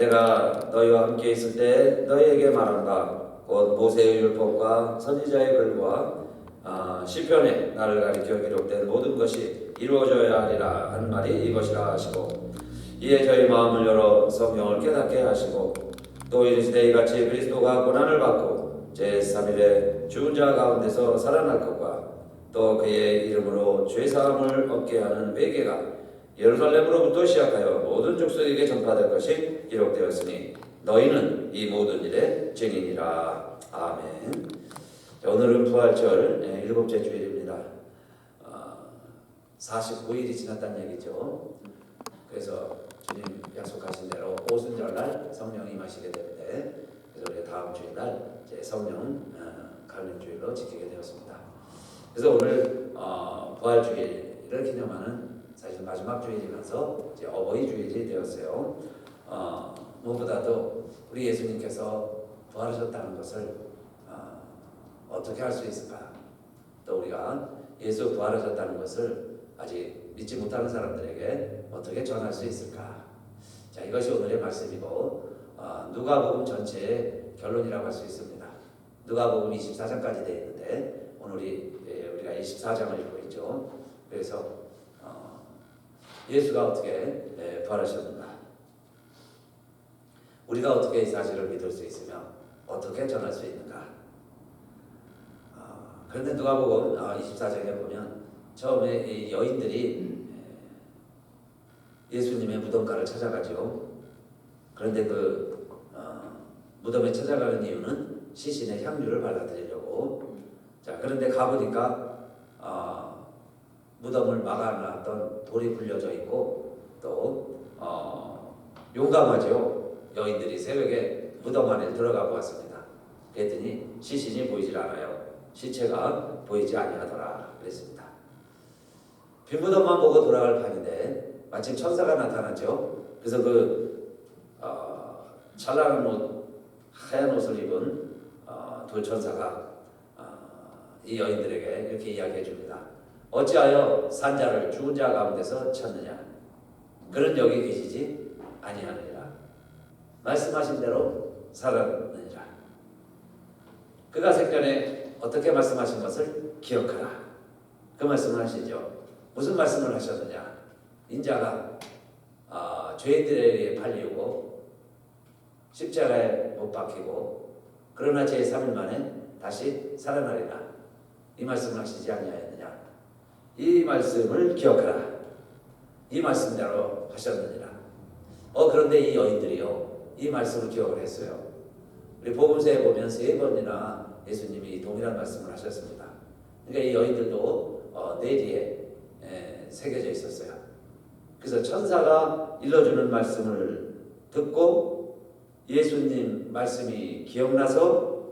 내가 너희와 함께 있을 때 너희에게 말한 바 곧 모세의 율법과 선지자의 글과 시편에 나를 가리켜 기록된 모든 것이 이루어져야 하리라 한 말이 이것이라 하시고, 이에 저희 마음을 열어 성경을 깨닫게 하시고, 또 이르시되 이같이 그리스도가 고난을 받고 제3일에 죽은 자 가운데서 살아날 것과 또 그의 이름으로 죄사함을 얻게 하는 회개가 예루살렘으로부터 시작하여 모든 족속에게 전파될 것이 기록되었으니 너희는 이 모든 일의 증인이라. 아멘. 자, 오늘은 부활절 7째 주일입니다. 49일이 지났다는 얘기죠. 그래서 주님 약속하신 대로 오순절날 성령이 임하시게 되는데, 그래서 우리 다음 주일날 이제 성령 강림주일로 지키게 되었습니다. 그래서 오늘 부활주일을 기념하는 사실 마지막 주일이면서 이제 어버이 주일이 되었어요. 무엇보다도 우리 예수님께서 부활하셨다는 것을 어떻게 할 수 있을까? 또 우리가 예수 부활하셨다는 것을 아직 믿지 못하는 사람들에게 어떻게 전할 수 있을까? 자, 이것이 오늘의 말씀이고, 누가복음 전체의 결론이라고 할 수 있습니다. 누가복음 24장까지 되어 있는데 오늘 우리가 24장을 읽고 있죠. 그래서 예수가 어떻게 부활하셨는가? 우리가 어떻게 이 사실을 믿을 수 있으며 어떻게 전할 수 있는가? 그런데 누가복음 24장에 보면 처음에 이 여인들이 예수님의 무덤가를 찾아가죠. 그런데 그 무덤에 찾아가는 이유는 시신의 향유를 발라드리려고. 자, 그런데 가보니까 무덤을 막아놨던 돌이 굴려져 있고, 또 용감하죠. 여인들이 새벽에 무덤 안에 들어가 보았습니다. 그랬더니 시신이 보이질 않아요. 시체가 보이지 아니하더라 그랬습니다. 빈 무덤만 보고 돌아갈 판인데 마침 천사가 나타났죠. 그래서 그 찬란한 옷, 하얀 옷을 입은 돌천사가 이 여인들에게 이렇게 이야기해 줍니다. 어찌하여 산자를 죽은 자 가운데서 찾느냐? 그는 여기 계시지 아니하느니라. 말씀하신 대로 살았느니라. 그가 생전에 어떻게 말씀하신 것을 기억하라. 그 말씀을 하시죠. 무슨 말씀을 하셨느냐? 인자가 죄인들에게 팔리고 십자가에 못 박히고 그러나 제3일 만에 다시 살아나리라. 이 말씀을 하시지 아니하였느냐? 이 말씀을 기억하라. 이 말씀대로 하셨느니라. 그런데 이 여인들이요, 이 말씀을 기억을 했어요. 우리 복음서에 보면 3번이나 예수님이 동일한 말씀을 하셨습니다. 그러니까 이 여인들도 뇌리에 새겨져 있었어요. 그래서 천사가 일러주는 말씀을 듣고 예수님 말씀이 기억나서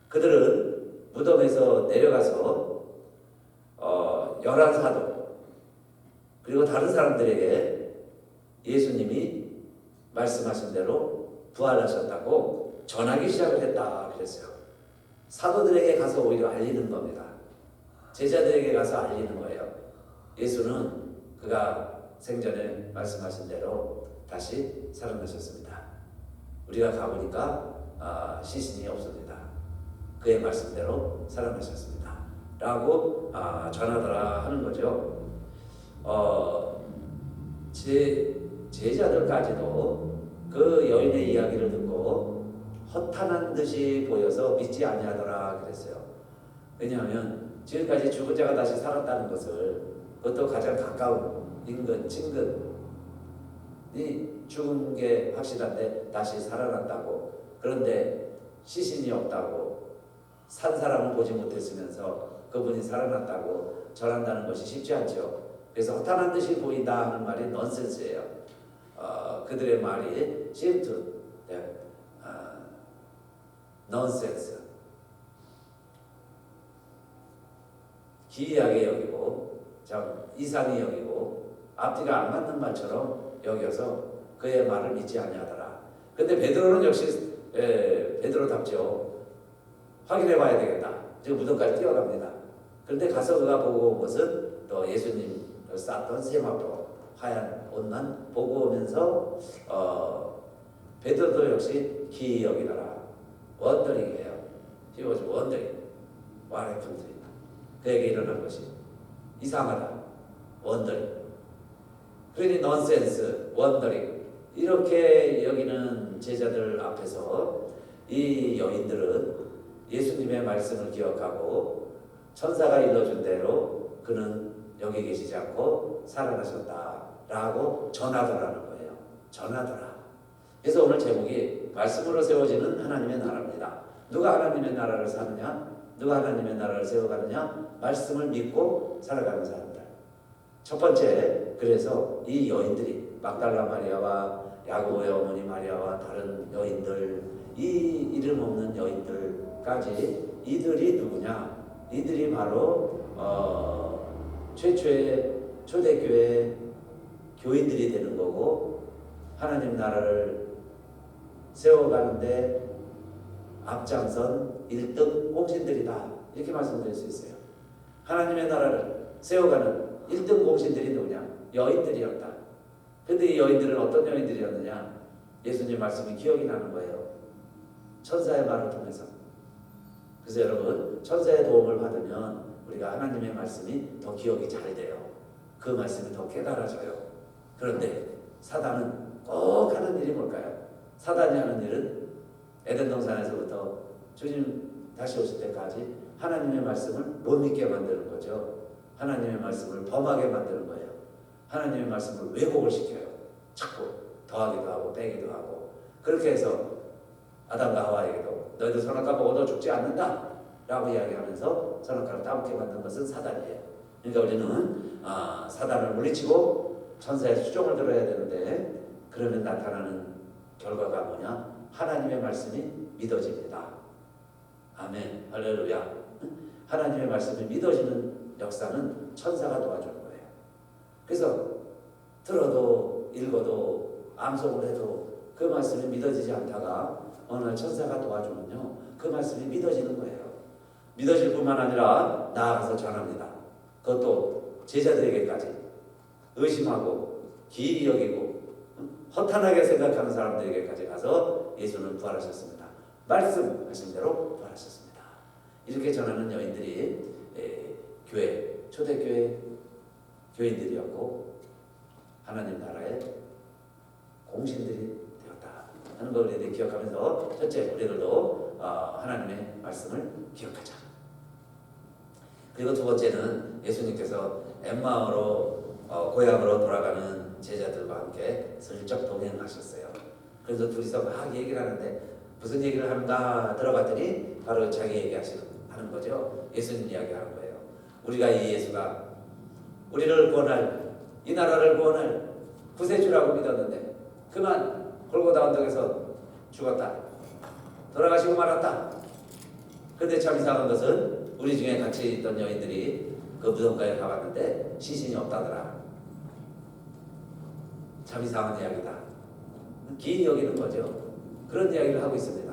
그들은 무덤에서 내려가서 11사도 그리고 다른 사람들에게 예수님이 말씀하신 대로 부활하셨다고 전하기 시작을 했다 그랬어요. 사도들에게 가서 오히려 알리는 겁니다. 제자들에게 가서 알리는 거예요. 예수는 그가 생전에 말씀하신 대로 다시 살아나셨습니다. 우리가 가보니까 시신이 없습니다. 그의 말씀대로 살아나셨습니다. 라고 전하더라 하는 거죠. 제자들까지도 그 여인의 이야기를 듣고 허탄한 듯이 보여서 믿지 아니하더라 그랬어요. 왜냐하면 지금까지 죽은 자가 다시 살았다는 것을, 그것도 가장 가까운 인근, 친근이 죽은 게 확실한데 다시 살아났다고, 그런데 시신이 없다고, 산 사람을 보지 못했으면서 그분이 살아났다고 전한다는 것이 쉽지 않죠. 그래서 허탄한 듯이 보인다 하는 말이 넌센스예요. 그들의 말이 seem to nonsense. 기이하게 여기고 참 이상히 여기고 앞뒤가 안 맞는 말처럼 여겨서 그의 말을 믿지 아니하더라. 근데 베드로는 역시 베드로답죠. 확인해 봐야 되겠다. 지금 무덤까지 뛰어갑니다. 그런데 가서 그가 보고 온 것은 또 예수님 쌌던 세마포 하얀 옷만 보고 오면서 베드로도 역시 기억이더라. 원더링이에요. He was wondering what happened to him. 그에게 일어난 것이 이상하다. 원더링. 그러니 넌센스, 원더링. 이렇게 여기는 제자들 앞에서 이 여인들은 예수님의 말씀을 기억하고 천사가 일러준 대로 그는 여기 계시지 않고 살아나셨다라고 전하더라는 거예요. 전하더라. 그래서 오늘 제목이 말씀으로 세워지는 하나님의 나라입니다. 누가 하나님의 나라를 사느냐? 누가 하나님의 나라를 세워가느냐? 말씀을 믿고 살아가는 사람들. 첫 번째, 그래서 이 여인들이 막달라 마리아와 야고보의 어머니 마리아와 다른 여인들, 이 이름 없는 여인들까지 이들이 누구냐? 이들이 바로 최초의 초대교회 교인들이 되는 거고 하나님 나라를 세워가는데 앞장선 1등 공신들이다. 이렇게 말씀드릴 수 있어요. 하나님의 나라를 세워가는 1등 공신들이 누구냐? 여인들이었다. 근데 이 여인들은 어떤 여인들이었느냐? 예수님 말씀이 기억이 나는 거예요. 천사의 말을 통해서. 그래서 여러분, 천사의 도움을 받으면 우리가 하나님의 말씀이 더 기억이 잘 돼요. 그 말씀이 더 깨달아져요. 그런데 사단은 꼭 하는 일이 뭘까요? 사단이 하는 일은 에덴 동산에서부터 주님 다시 오실 때까지 하나님의 말씀을 못 믿게 만드는 거죠. 하나님의 말씀을 범하게 만드는 거예요. 하나님의 말씀을 왜곡을 시켜요. 자꾸 더하기도 하고 빼기도 하고. 그렇게 해서 아담과 하와에게도 너희들 선악과 먹어도 죽지 않는다 라고 이야기하면서 선악과를 따먹게 만든 것은 사단이에요. 그러니까 우리는 사단을 물리치고 천사의 수종을 들어야 되는데 그러면 나타나는 결과가 뭐냐? 하나님의 말씀이 믿어집니다. 아멘. 할렐루야. 하나님의 말씀이 믿어지는 역사는 천사가 도와주는 거예요. 그래서 들어도 읽어도 암송을 해도 그 말씀이 믿어지지 않다가 어느 날 천사가 도와주면요, 그 말씀이 믿어지는 거예요. 믿어질 뿐만 아니라 나아가서 전합니다. 그것도 제자들에게까지. 의심하고 기이히 여기고 허탄하게 생각하는 사람들에게까지 가서 예수는 부활하셨습니다. 말씀하신 대로 부활하셨습니다. 이렇게 전하는 여인들이 교회, 초대교회 교인들이었고 하나님 나라의 공신들이 되었다 하는 걸 우리들이 기억하면서 첫째, 우리들도 하나님의 말씀을 기억하자. 그리고 두 번째는 예수님께서 엠마오로 고향으로 돌아가는 제자들과 함께 슬쩍 동행하셨어요. 그래서 둘이서 막 얘기를 하는데 무슨 얘기를 하는가 들어봤더니 바로 자기 얘기하는 거죠. 예수님 이야기하는 거예요. 우리가 이 예수가 우리를 구원할, 이 나라를 구원할 구세주라고 믿었는데 그만 골고다 언덕에서 죽었다. 돌아가시고 말았다. 그런데 참 이상한 것은 우리 중에 같이 있던 여인들이 그 무덤가에 가봤는데 시신이 없다더라. 참 이상한 이야기다. 기이 여기는 거죠. 그런 이야기를 하고 있습니다.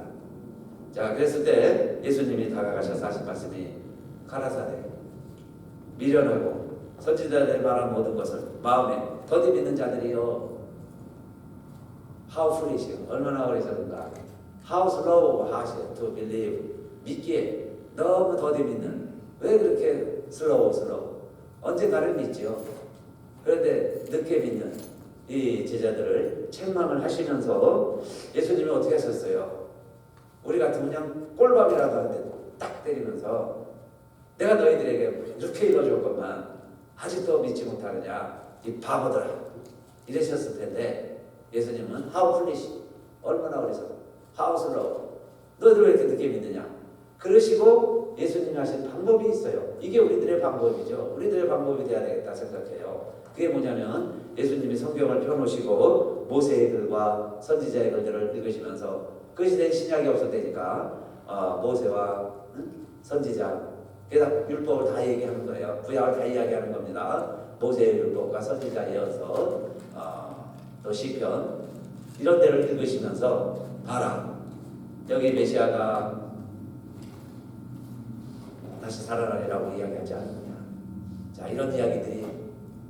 자, 그랬을 때 예수님이 다가가셔서 하신 말씀이 가라사대 미련하고 선지자들의 말한 모든 것을 마음에 더디 믿는 자들이요. How foolish, 얼마나 어리석은가. How slow of heart to believe. 믿기에 너무 더디 믿는. 왜 그렇게 슬로우. 언젠가를 믿지요. 그런데 늦게 믿는 이 제자들을 책망을 하시면서 예수님이 어떻게 하셨어요? 우리 같으면 그냥 꼴밥이라도 하는데 딱 때리면서 내가 너희들에게 이렇게 읽어줄 것만 아직도 믿지 못하느냐 이 바보들아 이러셨을 텐데 예수님은 How foolish, 얼마나 어리석어. How slow, 너희들 왜 이렇게 늦게 믿느냐. 그러시고 예수님이 하신 방법이 있어요. 이게 우리들의 방법이죠. 우리들의 방법이 돼야 되겠다 생각해요. 그게 뭐냐면 예수님이 성경을 펴놓으시고 모세의 글과 선지자의 글들을 읽으시면서 그 시대에 신약이 없을 때니까 모세와 선지자, 게다가 율법을 다 얘기하는 거예요. 구약을 다 이야기하는 겁니다. 모세의 율법과 선지자 이어서 또 시편 이런 데를 읽으시면서 봐라, 여기 메시아가 다시 살아나리라고 이야기하지 않느냐. 자, 이런 이야기들이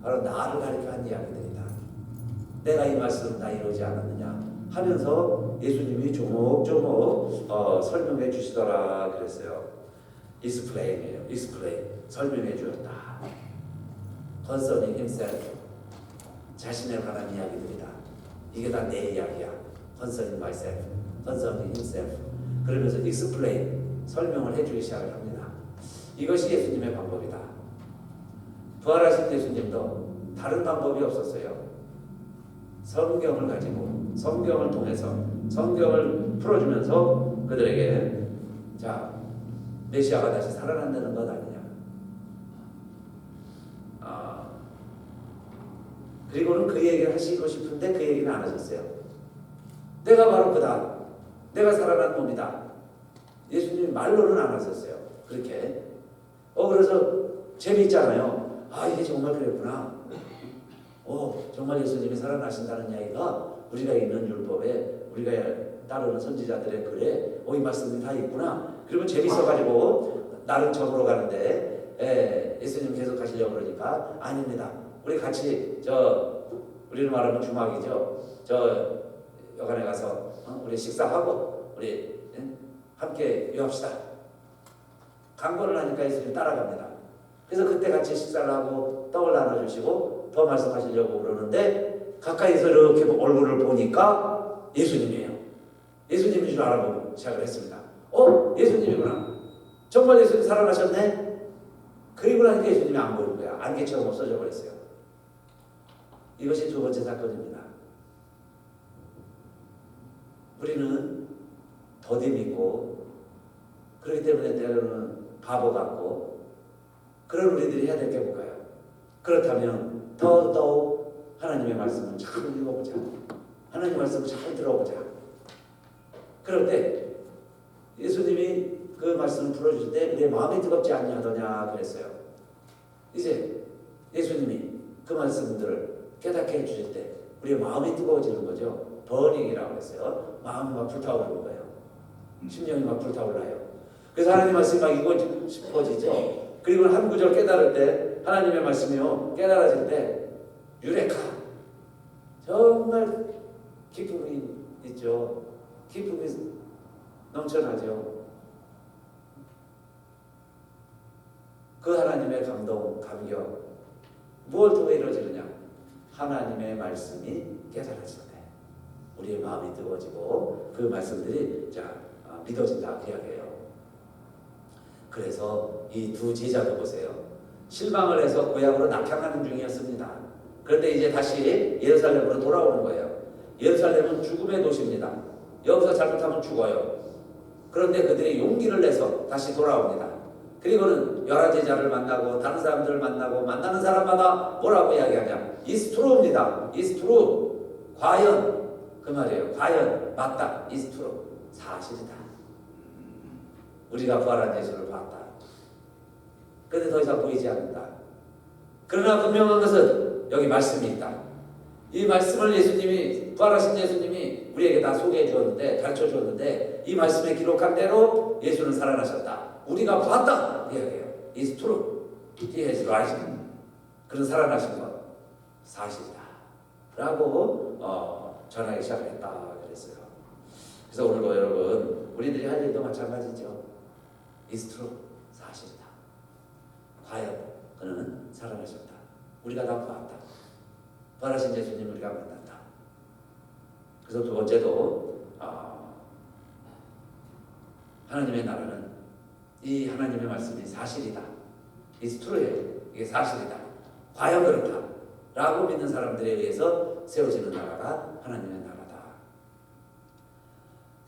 바로 나를 가리켜 한 이야기들이다. 내가 이 말씀 다 이루지 않았느냐. 하면서 예수님이 조목조목 설명해 주시더라 그랬어요. explain이에요. explain. 설명해 주었다. concerning himself. 자신에 관한 이야기들이다. 이게 다 내 이야기야. concerning myself. concerning himself. 그러면서 explain. 설명을 해주기 시작을 합니다. 이것이 예수님의 방법이다. 부활하신 예수님도 다른 방법이 없었어요. 성경을 가지고 성경을 통해서 성경을 풀어주면서 그들에게 자 메시아가 다시 살아난다는 것 아니냐. 그리고는 그 얘기를 하시고 싶은데 그 얘기는 안 하셨어요. 내가 바로 그다. 내가 살아난 놈이다. 예수님이 말로는 안 하셨어요. 그렇게. 그래서 재미있잖아요. 이게 정말 그랬구나. 정말 예수님이 살아나신다는 이야기가 우리가 읽는 율법에 우리가 따르는 선지자들의 글에 이 말씀이 다 있구나. 그러면 재밌어가지고 나를 적으러 가는데 예수님 계속 가시려고 그러니까 아닙니다. 우리 같이 우리는 말하면 주막이죠. 여관에 가서 우리 식사하고 우리 함께 유합시다. 강권을 하니까 예수님 따라갑니다. 그래서 그때 같이 식사를 하고 떡을 나눠주시고 더 말씀하시려고 그러는데 가까이서 이렇게 얼굴을 보니까 예수님이에요. 예수님인 줄 알아보고 시작을 했습니다. 예수님이구나. 정말 예수님 살아나셨네. 그리고 나니까 예수님이 안 보이는 거야. 안개처럼 없어져 버렸어요. 이것이 두 번째 사건입니다. 우리는 더디 믿고 그렇기 때문에 때로는 바보 같고 그런 우리들이 해야 될 게 뭘까요? 그렇다면 더더욱 하나님의 말씀을 잘 읽어보자. 하나님의 말씀을 잘 들어보자. 그럴 때 예수님이 그 말씀을 풀어주실 때 내 마음이 뜨겁지 않냐더냐 그랬어요. 이제 예수님이 그 말씀들을 깨닫게 해주실 때 우리의 마음이 뜨거워지는 거죠. 버닝이라고 했어요. 마음이 막 불타오르는 거예요. 심령이 막 불타올라요. 그래서 하나님 말씀이 막 이거 싶어지죠. 그리고 한 구절 깨달을 때 하나님의 말씀이요 깨달아질 때 유레카 정말 기쁨이 있죠. 기쁨이 넘쳐나죠. 그 하나님의 감동, 감격 무엇을 통해 이루어지느냐? 하나님의 말씀이 깨달아질 때 우리의 마음이 뜨거워지고 그 말씀들이 믿어진다 그 이야기예요. 그래서 이 두 제자도 보세요. 실망을 해서 고향으로 낙향하는 중이었습니다. 그런데 이제 다시 예루살렘으로 돌아오는 거예요. 예루살렘은 죽음의 도시입니다. 여기서 잘못하면 죽어요. 그런데 그들이 용기를 내서 다시 돌아옵니다. 그리고는 11제자를 만나고 다른 사람들을 만나고 만나는 사람마다 뭐라고 이야기하냐? It's true입니다. It's true. 과연 그 말이에요. 과연 맞다. It's true. 사실이다. 우리가 부활한 예수를 봤다. 그런데 더 이상 보이지 않는다. 그러나 분명한 것은 여기 말씀이 있다. 이 말씀을 예수님이 부활하신 예수님이 우리에게 다 소개해 주었는데 가르쳐 주었는데 이 말씀에 기록한 대로 예수는 살아나셨다. 우리가 봤다 이야기해요. It's true. He has risen. 그는 살아나신 것 사실이다. 라고 전하기 시작했다 그랬어요. 그래서 오늘도 여러분 우리들이 할 일도 마찬가지죠. It's true. 사실이다. 과연 그는 살아나셨다. 우리가 다 봤다. 부활하신 예수님 우리가 만났다. 그래서 두 번째도 하나님의 나라는 이 하나님의 말씀이 사실이다. It's true예요. 이게 사실이다. 과연 그렇다. 라고 믿는 사람들에 의해서 세워지는 나라가 하나님의 나라다.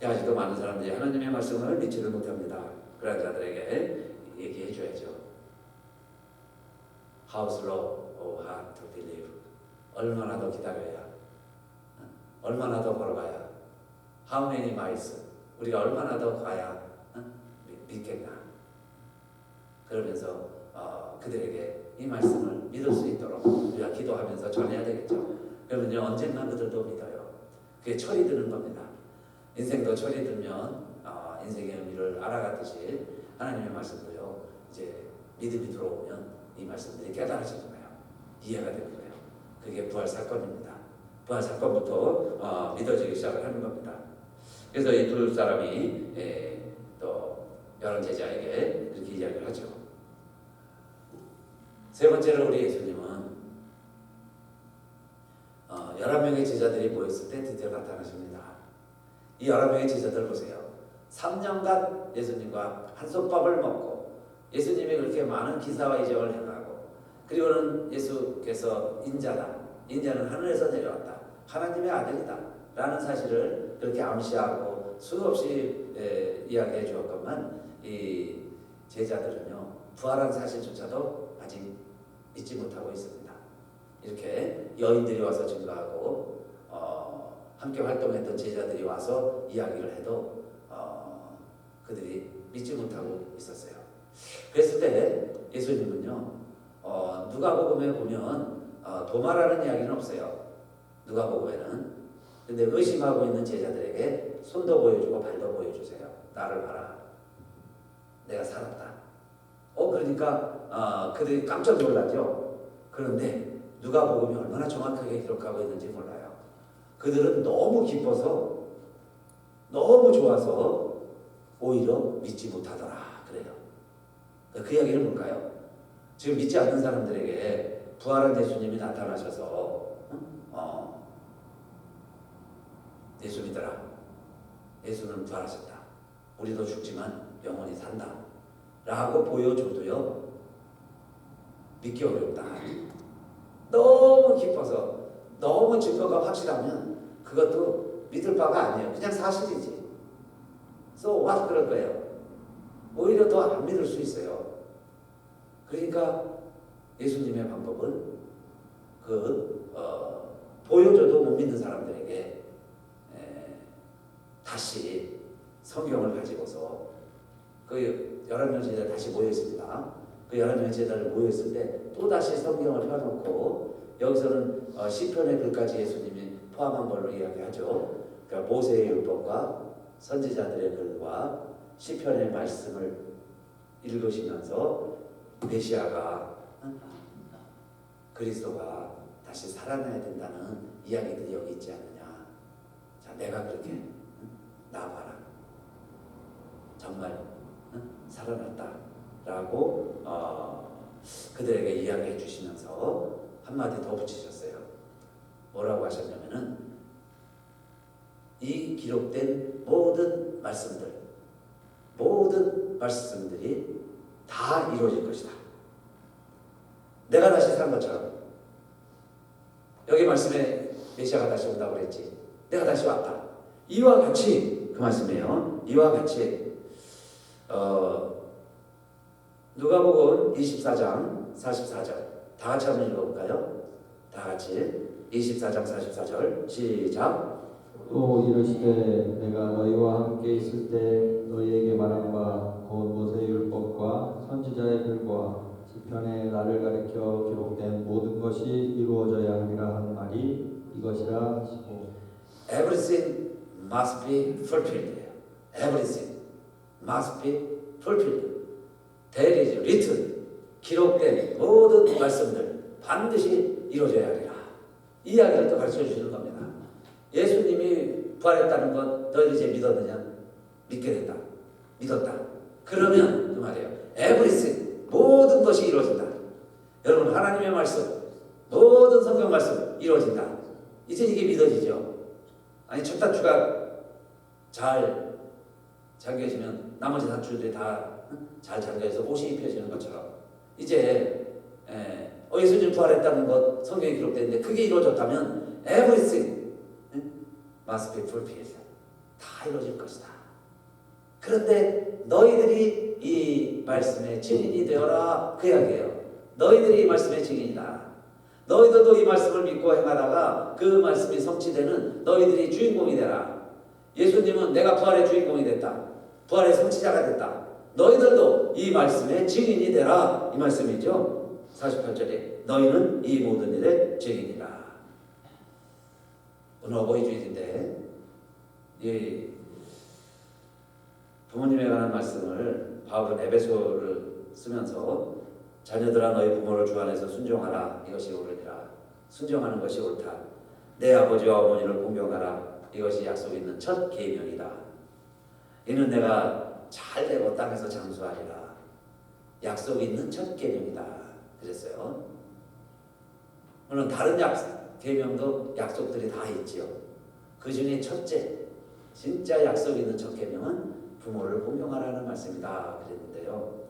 아직도 많은 사람들이 하나님의 말씀을 믿지를 못합니다. 그런 자들에게 얘기해 줘야죠. How slow, O heart to believe. 얼마나 더 기다려야, 얼마나 더 걸어가야, How many miles. 우리가 얼마나 더 가야 믿겠나. 그러면서 그들에게 이 말씀을 믿을 수 있도록 우리가 기도하면서 전해야 되겠죠. 그러면요 언젠가 그들도 믿어요. 그게 철이 드는 겁니다. 인생도 철이 들면 인생의 의미를 알아갔듯이 하나님의 말씀도요 이제 믿음이 들어오면 이 말씀들이 깨달아지는 거예요. 이해가 되는 거예요. 그게 부활 사건입니다. 부활 사건부터 믿어지기 시작을 하는 겁니다. 그래서 이 두 사람이 또 여러 제자에게 그렇게 이야기를 하죠. 세 번째로 우리 예수님은 11명의 제자들이 모였을 때 드디어 나타나십니다. 이 11명의 제자들 보세요. 3년간 예수님과 한솥밥을 먹고 예수님이 그렇게 많은 기사와 이적을 행하고, 그리고는 예수께서 인자는 하늘에서 내려왔다, 하나님의 아들이다 라는 사실을 그렇게 암시하고 수없이 이야기해 주었건만, 이 제자들은요 부활한 사실조차도 아직 믿지 못하고 있습니다. 이렇게 여인들이 와서 증거하고 함께 활동했던 제자들이 와서 이야기를 해도 그들이 믿지 못하고 있었어요. 그랬을 때 예수님은요 누가복음에 보면 도마라는 이야기는 없어요. 누가복음에는. 근데 의심하고 있는 제자들에게 손도 보여주고 발도 보여주세요. 나를 봐라, 내가 살았다. 그러니까 그들이 깜짝 놀랐죠. 그런데 누가복음이 얼마나 정확하게 기록하고 있는지 몰라요. 그들은 너무 기뻐서, 너무 좋아서 오히려 믿지 못하더라 그래요. 그 이야기는 뭘까요? 지금 믿지 않는 사람들에게 부활한 예수님이 나타나셔서 예수 믿어라, 예수는 부활하셨다, 우리도 죽지만 영원히 산다 라고 보여줘도요 믿기 어렵다. 너무 기뻐서, 너무 증거가 확실하면 그것도 믿을 바가 아니에요. 그냥 사실이지. So what 그럴 거예요. 오히려 더 안 믿을 수 있어요. 그러니까 예수님의 방법은 보여줘도 못 믿는 사람들에게 다시 성경을 가지고서 그 11명 제자 다시 모였습니다. 그 11명의 제자들 모였을 때 또다시 성경을 펴놓고, 여기서는 시편의 글까지 예수님이 포함한 걸로 이야기하죠. 그러니까 모세의 율법과 선지자들의 글과 시편의 말씀을 읽으시면서 메시아가, 그리스도가 다시 살아나야 된다는 이야기들이 여기 있지 않느냐. 자, 내가 그렇게 나와라, 정말 살아났다 라고 그들에게 이야기해 주시면서 한마디 더 붙이셨어요. 뭐라고 하셨냐면은, 이 기록된 모든 말씀들이 다 이루어질 것이다. 내가 다시 산 것처럼, 여기 말씀에 메시아가 다시 온다고 그랬지, 내가 다시 왔다, 이와 같이, 그 말씀이에요. 이와 같이 누가복음 24장 44절 다 같이 한번 읽어볼까요? 다 같이 24장 44절 시작. 또 이르시되 내가 너희와 함께 있을 때 너희에게 말한 바 곧 모세의 율법과 선지자의 글과 시편에 나를 가리켜 기록된 모든 것이 이루어져야 하리라 하는 말이 이것이라 하시고. Everything must be fulfilled. Everything must be fulfilled. There is written. 기록된 모든 말씀들 반드시 이루어져야 하리라. 이 이야기를 또 가르쳐 주시는 겁니다. 예수님이 부활했다는 것 너희들 이제 믿었느냐? 믿게 된다. 믿었다. 그러면 그 말이에요. Everything, 모든 것이 이루어진다. 여러분, 하나님의 말씀, 모든 성경 말씀 이루어진다. 이제 이게 믿어지죠? 아니, 첫 단추가 잘 잠겨지면 나머지 단추들이 다 잘 잠겨서 옷이 입혀지는 것처럼, 이제 예수님 부활했다는 것 성경에 기록되는데 그게 이루어졌다면 everything must be fulfilled. 다 이루어질 것이다. 그런데 너희들이 이 말씀의 증인이 되어라, 그 이야기예요. 너희들이 이 말씀의 증인이다. 너희들도 이 말씀을 믿고 행하다가 그 말씀이 성취되는 너희들이 주인공이 되라. 예수님은 내가 부활의 주인공이 됐다, 부활의 성취자가 됐다. 너희들도 이 말씀의 증인이 되라, 이 말씀이죠. 48절에 너희는 이 모든 일의 증인이라. 오늘 어버이 주일인데 이 부모님에 관한 말씀을 바울은 에베소를 쓰면서, 자녀들아 너희 부모를 주 안에서 순종하라, 이것이 옳으니라. 순종하는 것이 옳다. 내 아버지와 어머니를 공경하라. 이것이 약속 있는 첫 계명이다. 이는 내가 잘 되고 땅에서 장수하리라. 약속 있는 첫 계명이다. 그랬어요. 물론 다른 계명도 약속들이 다 있지요. 그 중에 첫째, 진짜 약속 있는 첫 계명은 부모를 공경하라는 말씀이다. 그랬는데요.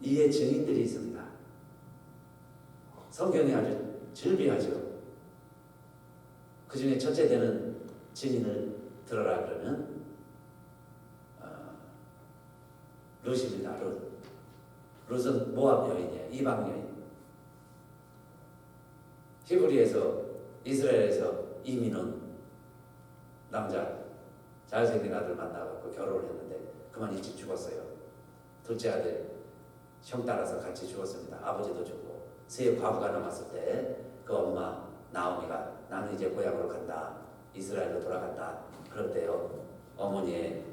이에 증인들이 있습니다. 성경이 아주 즐비하죠. 그 중에 첫째 되는 증인을 들어라 그러면 룻입니다. 룻은 모압 여인이에요. 이방 여인. 히브리에서 이스라엘에서 이민 온 남자 잘생긴 아들 만나갖고 결혼을 했는데 그만 일찍 죽었어요. 둘째 아들 형 따라서 같이 죽었습니다. 아버지도 죽고 세 과부가 남았을 때 그 엄마 나오미가 나는 이제 고향으로 간다. 이스라엘로 돌아간다. 그럴 때요. 어머니의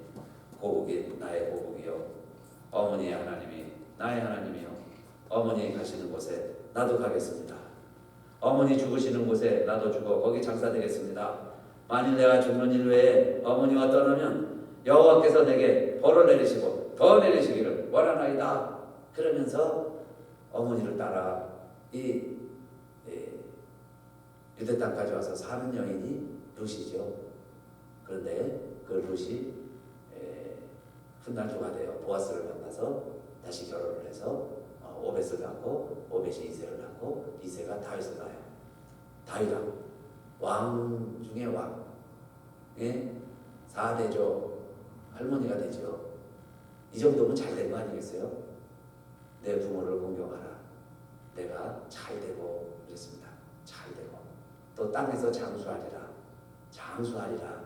고국이 나의 고국이요. 어머니의 하나님이 나의 하나님이요. 어머니 가시는 곳에 나도 가겠습니다. 어머니 죽으시는 곳에 나도 죽어 거기 장사되겠습니다. 만일 내가 죽는 일 외에 어머니와 떠나면 여호와께서 내게 벌을 내리시고 더 내리시기를 원하나이다. 그러면서 어머니를 따라 이 유대 땅까지 와서 사는 여인이 룻이죠. 그런데 그 룻이 훗날조가 되어 보아스를 만나서 다시 결혼을 해서 오벳을 낳고 오벳이 이새를 낳고 이새가 다윗을 낳아요. 다윗왕, 왕 중에 왕의 4대조 할머니가 되죠. 이 정도면 잘 된 거 아니겠어요? 내 부모를 공경하라. 내가 잘 되고 그랬습니다. 잘 되고 또 땅에서 장수하리라. 장수하리라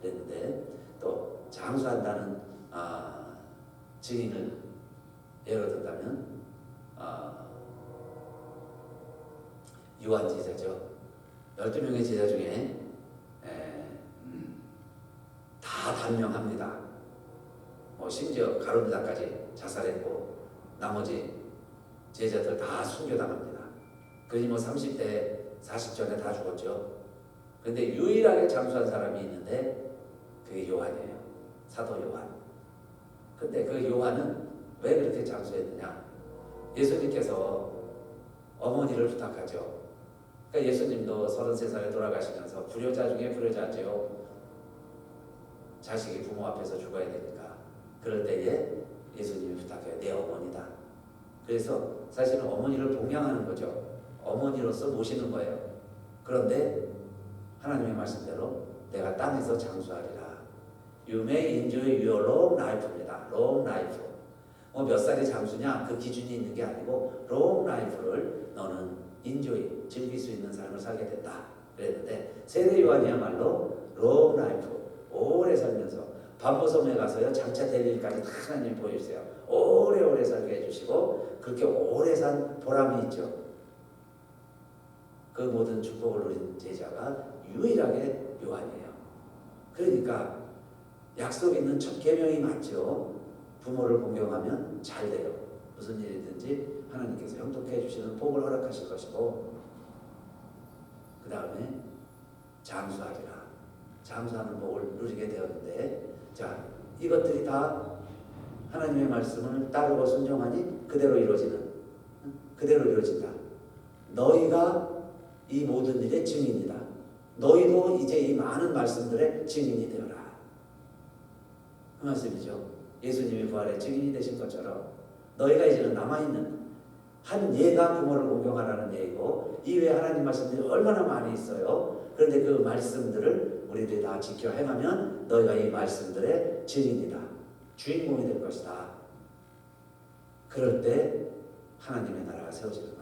그랬는데 또 장수한다는 증인을 예로 든다면 요한 제자죠. 12명의 제자 중에 다 단명합니다. 심지어 가룟유다까지 자살했고 나머지 제자들 다 순교당합니다. 그러니 30대 40전에 다 죽었죠. 그런데 유일하게 장수한 사람이 있는데 그게 요한이에요. 사도 요한. 근데 그 요한은 왜 그렇게 장수했느냐? 예수님께서 어머니를 부탁하죠. 그러니까 예수님도 33살에 돌아가시면서 불효자 중에 불효자죠. 자식이 부모 앞에서 죽어야 되니까. 그럴 때에 예수님이 부탁해요. 내 어머니다. 그래서 사실은 어머니를 봉양하는 거죠. 어머니로서 모시는 거예요. 그런데 하나님의 말씀대로 내가 땅에서 장수하리라. You may enjoy your long life입니다. long life. 몇 살이 장수냐? 그 기준이 있는 게 아니고 long life를 너는 enjoy, 즐길 수 있는 삶을 살게 된다. 그랬는데 세례 요한이야말로 long life, 오래 살면서 반보섬에 가서요 장차 될 일까지 다 하나님 보여주세요. 오래오래 살게 해주시고 그렇게 오래 산 보람이 있죠. 그 모든 축복을 누린 제자가 유일하게 요한이에요. 그러니까 약속 있는 첫 계명이 맞죠. 부모를 공경하면 잘 돼요. 무슨 일이든지 하나님께서 형통케 해주시는 복을 허락하실 것이고 그 다음에 장수하리라. 장수하는 복을 누리게 되었는데 자 이것들이 다 하나님의 말씀을 따르고 순종하니 그대로 이루어진다. 너희가 이 모든 일의 증인이다. 너희도 이제 이 많은 말씀들의 증인이 되어라. 그 말씀이죠. 예수님이 부활의 증인이 되신 것처럼 너희가 이제는 남아있는 한 예가 부모를 공경하라는 예이고 이외에 하나님 말씀들이 얼마나 많이 있어요. 그런데 그 말씀들을 우리들이 다 지켜 행하면 너희가 이 말씀들의 증인이다. 주인공이 될 것이다. 그럴 때 하나님의 나라가 세워지는 거다.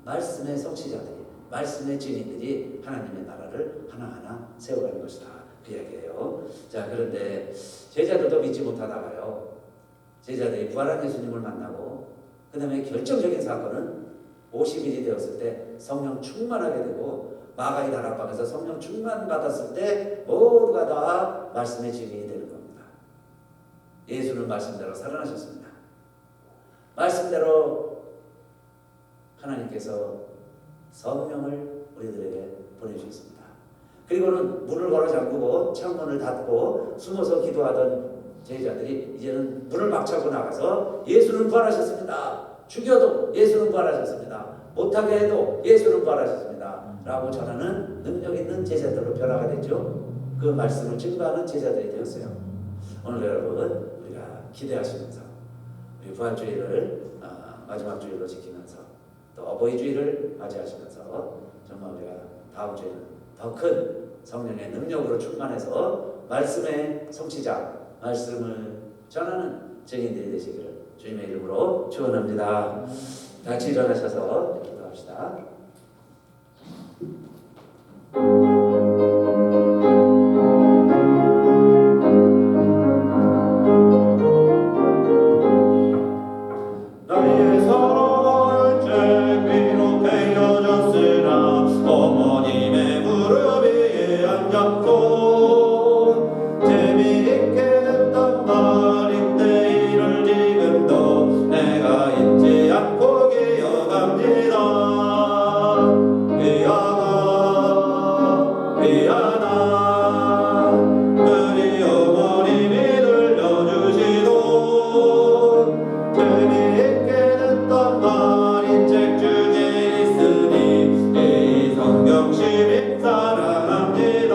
말씀의 성취자들이, 말씀의 증인들이 하나님의 나라를 하나하나 세워가는 것이다. 그 이야기예요. 자, 그런데 제자들도 믿지 못하다가요. 제자들이 부활한 예수님을 만나고 그 다음에 결정적인 사건은 50일이 되었을 때 성령 충만하게 되고 마가의 다락방에서 성령 충만 받았을 때 모두가 다 말씀의 증인이 되는 겁니다. 예수는 말씀대로 살아나셨습니다. 말씀대로 하나님께서 성령을 우리들에게 보내주셨습니다. 그리고는 문을 걸어 잠그고 창문을 닫고 숨어서 기도하던 제자들이 이제는 문을 막차고 나가서 예수는 부활하셨습니다. 죽여도 예수는 부활하셨습니다. 못하게 해도 예수는 부활하셨습니다. 라고 전하는 능력 있는 제자들로 변화가 됐죠. 그 말씀을 증거하는 제자들이 되었어요. 오늘 여러분 우리가 기대하시면서 우리 부활주의를 마지막 주일로 지키면서 또 어버이주의를 맞이하시면서 정말 우리가 다음 주에는 더 큰 성령의 능력으로 충만해서 말씀의 성취자, 말씀을 전하는 증인들이 되시기를 주님의 이름으로 축원합니다. 같이 일어나셔서 기도합시다. 나의 서러울 책 비록 헤어졌으나 어머님의 무릎 위에 앉았고 재미있게 했던 말인데 이를 지금도 내가 잊지 않고 기억합니다. 귀하고 귀하나 우리 어머님이 들려주시도 재미있게 듣던 말이 책 중에 있으니 이 성경 시민 사랑합니다.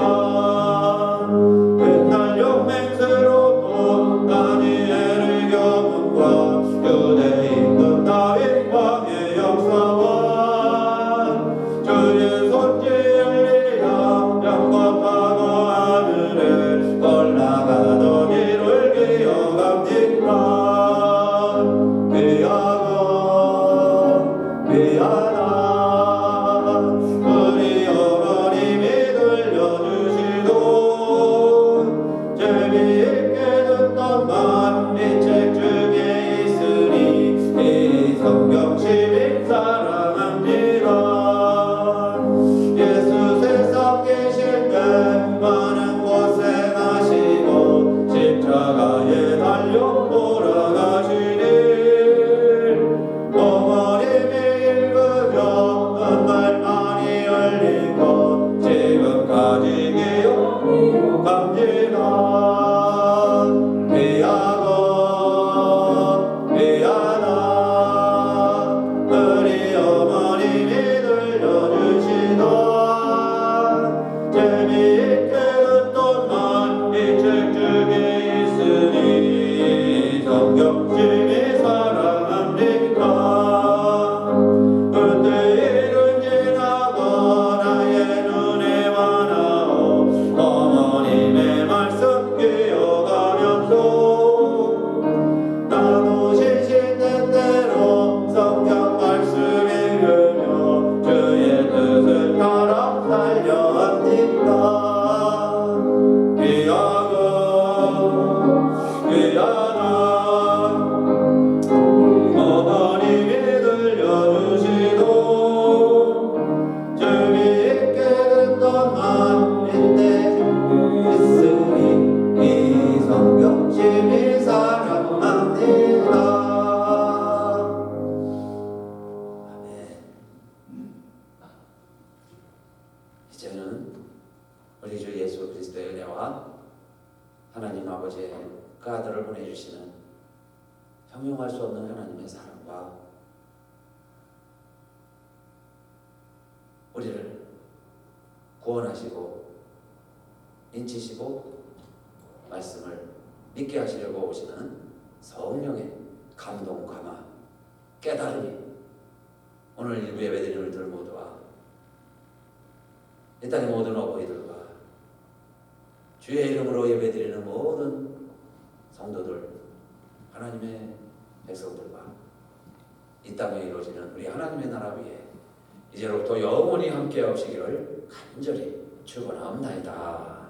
옛날 용맹스럽고 다니엘의 교훈과 유대 임금 다윗 왕의 역사와 주의 손짓 엘리야 양과 타고 하늘에 올라가던 일을 기억합니다. 귀하고 귀하다 우리 어머님이 들려주시도 재미있게 듣던 말 이 책 중에 있으니 이 성경 시민 사랑합니다. 예수 세상 계실 때 많은 고생하시고 십자가에 달려 돌아가시니 어머님이 읽으며 눈물 많이 흘리고 지금까지 기억합니다. 귀하고 귀하다 우리 어머님이 들려주시던 재미있게 듣던 말 이 책 중에 있으니 성경 시민 사랑합니다. 그때 일은 지나고 나의 눈에 와나오 어머님의 말씀 기억하면서 나도 신신된 대로 성경 말씀 읽으며 주의 뜻을 따라 살려합니다. 귀하고 귀하다 어머님이 들려주시도 재미있게 듣던 말인데 있으니 이 성경 시민 사랑합니다. 아멘. 이제는 우리 주 예수 그리스도의 은혜와 하나님 아버지의 그 아들을 보내주시는 형용할 수 없는 하나님의 사랑과 우리를 구원하시고 인치시고 말씀을 믿게 하시려고 오시는 성령의 감동, 감화, 깨달음이 오늘 일부 예배드리는 우리들 모두와 이 땅의 모든 어버이들과 주의 이름으로 예배드리는 모든 성도들, 하나님의 백성들과 이 땅에 이루어지는 우리 하나님의 나라 위에 이제로부터 영원히 함께 하시기를 간절히 축원하옵나이다.